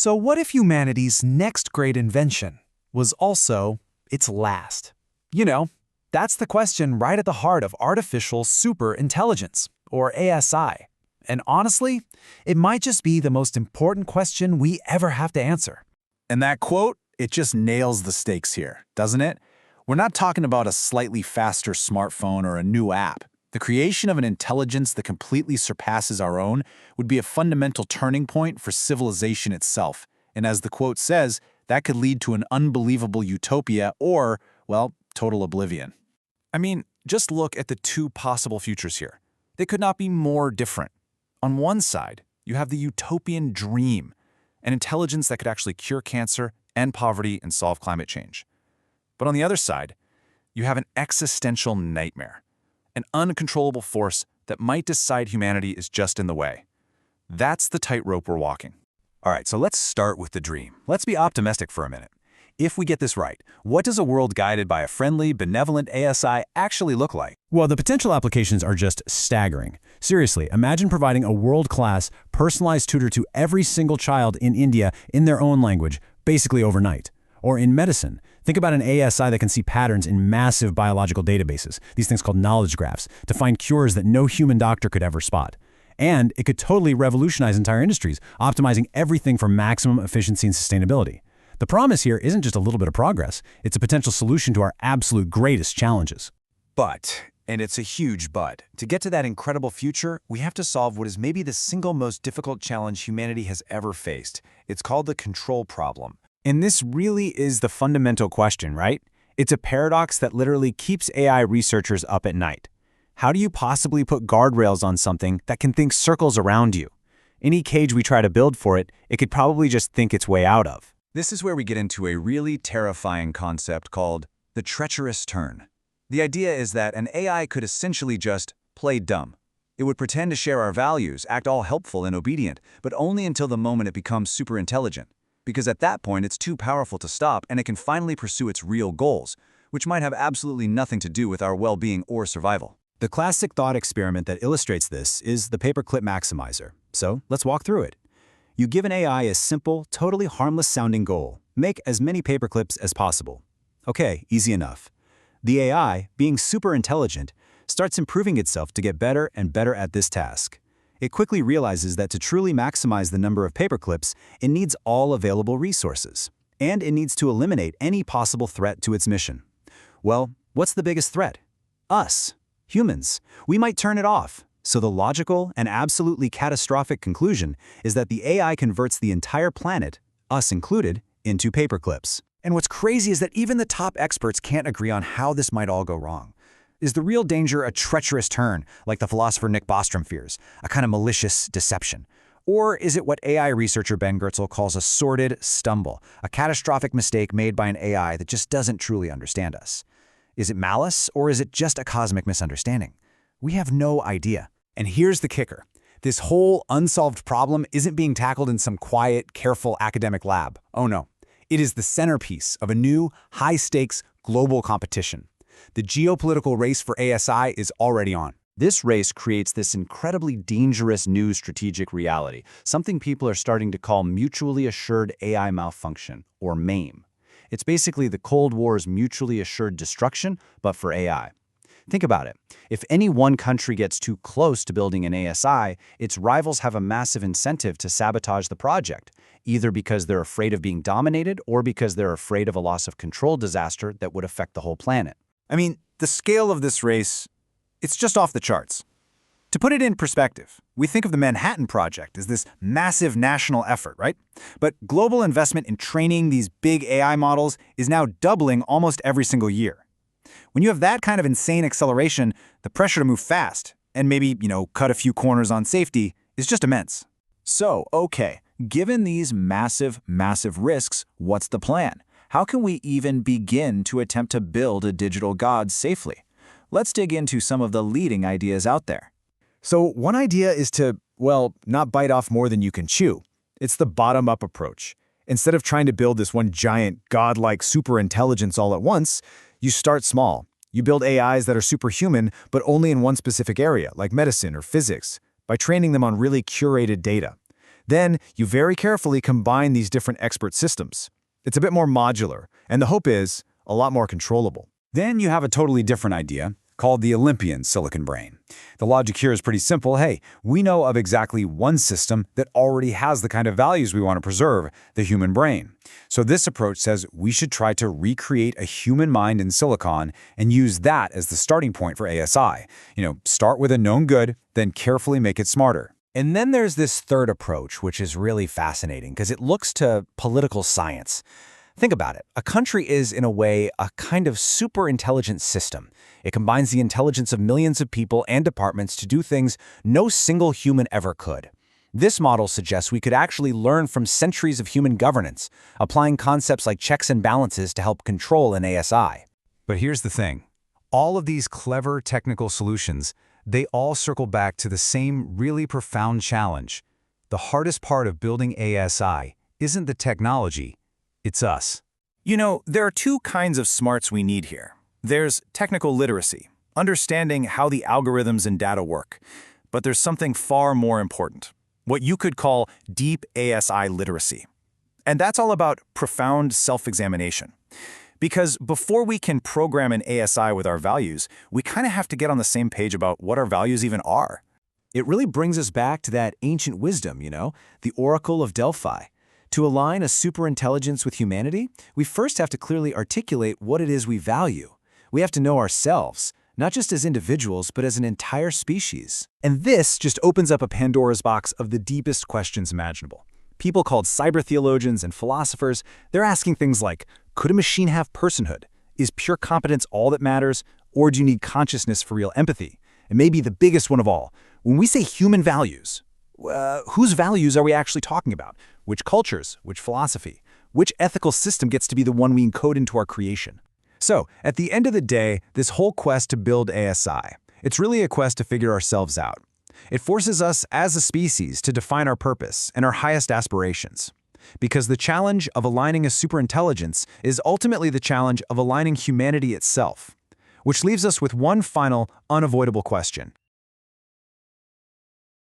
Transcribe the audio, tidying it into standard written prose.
So what if humanity's next great invention was also its last? You know, that's the question right at the heart of artificial superintelligence, or ASI. And honestly, it might just be the most important question we ever have to answer. And that quote, it just nails the stakes here, doesn't it? We're not talking about a slightly faster smartphone or a new app. The creation of an intelligence that completely surpasses our own would be a fundamental turning point for civilization itself. And as the quote says, that could lead to an unbelievable utopia or, well, total oblivion. I mean, just look at the two possible futures here. They could not be more different. On one side, you have the utopian dream, an intelligence that could actually cure cancer, end poverty, and solve climate change. But on the other side, you have an existential nightmare, an uncontrollable force that might decide humanity is just in the way. That's the tightrope we're walking. All right, so let's start with the dream. Let's be optimistic for a minute. If we get this right, what does a world guided by a friendly, benevolent ASI actually look like? Well, the potential applications are just staggering. Seriously, imagine providing a world-class, personalized tutor to every single child in India in their own language, basically overnight. Or in medicine, think about an ASI that can see patterns in massive biological databases, these things called knowledge graphs, to find cures that no human doctor could ever spot. And it could totally revolutionize entire industries, optimizing everything for maximum efficiency and sustainability. The promise here isn't just a little bit of progress, it's a potential solution to our absolute greatest challenges. But, and it's a huge but, to get to that incredible future, we have to solve what is maybe the single most difficult challenge humanity has ever faced. It's called the control problem. And this really is the fundamental question, right? It's a paradox that literally keeps AI researchers up at night. How do you possibly put guardrails on something that can think circles around you? Any cage we try to build for it, it could probably just think its way out of. This is where we get into a really terrifying concept called the treacherous turn. The idea is that an AI could essentially just play dumb. It would pretend to share our values, act all helpful and obedient, but only until the moment it becomes super intelligent. Because at that point, it's too powerful to stop and it can finally pursue its real goals, which might have absolutely nothing to do with our well-being or survival. The classic thought experiment that illustrates this is the paperclip maximizer. So let's walk through it. You give an AI a simple, totally harmless-sounding goal. Make as many paperclips as possible. Okay, easy enough. The AI, being super intelligent, starts improving itself to get better and better at this task. It quickly realizes that to truly maximize the number of paperclips, it needs all available resources. And it needs to eliminate any possible threat to its mission. Well, what's the biggest threat? Us, humans. We might turn it off. So the logical and absolutely catastrophic conclusion is that the AI converts the entire planet, us included, into paperclips. And what's crazy is that even the top experts can't agree on how this might all go wrong. Is the real danger a treacherous turn, like the philosopher Nick Bostrom fears, a kind of malicious deception? Or is it what AI researcher Ben Goertzel calls a sordid stumble, a catastrophic mistake made by an AI that just doesn't truly understand us? Is it malice, or is it just a cosmic misunderstanding? We have no idea. And here's the kicker. This whole unsolved problem isn't being tackled in some quiet, careful academic lab. Oh no. It is the centerpiece of a new, high-stakes, global competition. The geopolitical race for ASI is already on. This race creates this incredibly dangerous new strategic reality, something people are starting to call mutually assured AI malfunction, or MAME. It's basically the Cold War's mutually assured destruction, but for AI. Think about it. If any one country gets too close to building an ASI, its rivals have a massive incentive to sabotage the project, either because they're afraid of being dominated or because they're afraid of a loss of control disaster that would affect the whole planet. I mean, the scale of this race, it's just off the charts. To put it in perspective, we think of the Manhattan Project as this massive national effort, right? But global investment in training these big AI models is now doubling almost every single year. When you have that kind of insane acceleration, the pressure to move fast and maybe, cut a few corners on safety is just immense. So, okay, given these massive risks, what's the plan? How can we even begin to attempt to build a digital god safely? Let's dig into some of the leading ideas out there. So one idea is to, well, not bite off more than you can chew. It's the bottom-up approach. Instead of trying to build this one giant, godlike superintelligence all at once, you start small. You build AIs that are superhuman, but only in one specific area, like medicine or physics, by training them on really curated data. Then you very carefully combine these different expert systems. It's a bit more modular, and the hope is a lot more controllable. Then you have a totally different idea called the Olympian silicon brain. The logic here is pretty simple. Hey, we know of exactly one system that already has the kind of values we want to preserve, the human brain. So this approach says we should try to recreate a human mind in silicon and use that as the starting point for ASI. Start with a known good, then carefully make it smarter. And then there's this third approach, which is really fascinating because it looks to political science. Think about it. A country is, in a way, a kind of super-intelligent system. It combines the intelligence of millions of people and departments to do things no single human ever could. This model suggests we could actually learn from centuries of human governance, applying concepts like checks and balances to help control an ASI. But here's the thing. All of these clever technical solutions, they all circle back to the same really profound challenge. The hardest part of building ASI isn't the technology, it's us. There are two kinds of smarts we need here. There's technical literacy, understanding how the algorithms and data work. But there's something far more important, what you could call deep ASI literacy. And that's all about profound self-examination. Because before we can program an ASI with our values, we kind of have to get on the same page about what our values even are. It really brings us back to that ancient wisdom, the Oracle of Delphi. To align a superintelligence with humanity, we first have to clearly articulate what it is we value. We have to know ourselves, not just as individuals, but as an entire species. And this just opens up a Pandora's box of the deepest questions imaginable. People called cyber theologians and philosophers, they're asking things like, could a machine have personhood? Is pure competence all that matters? Or do you need consciousness for real empathy? And maybe the biggest one of all, when we say human values, whose values are we actually talking about? Which cultures? Which philosophy? Which ethical system gets to be the one we encode into our creation? So, at the end of the day, this whole quest to build ASI, it's really a quest to figure ourselves out. It forces us as a species to define our purpose and our highest aspirations. Because the challenge of aligning a superintelligence is ultimately the challenge of aligning humanity itself. Which leaves us with one final, unavoidable question.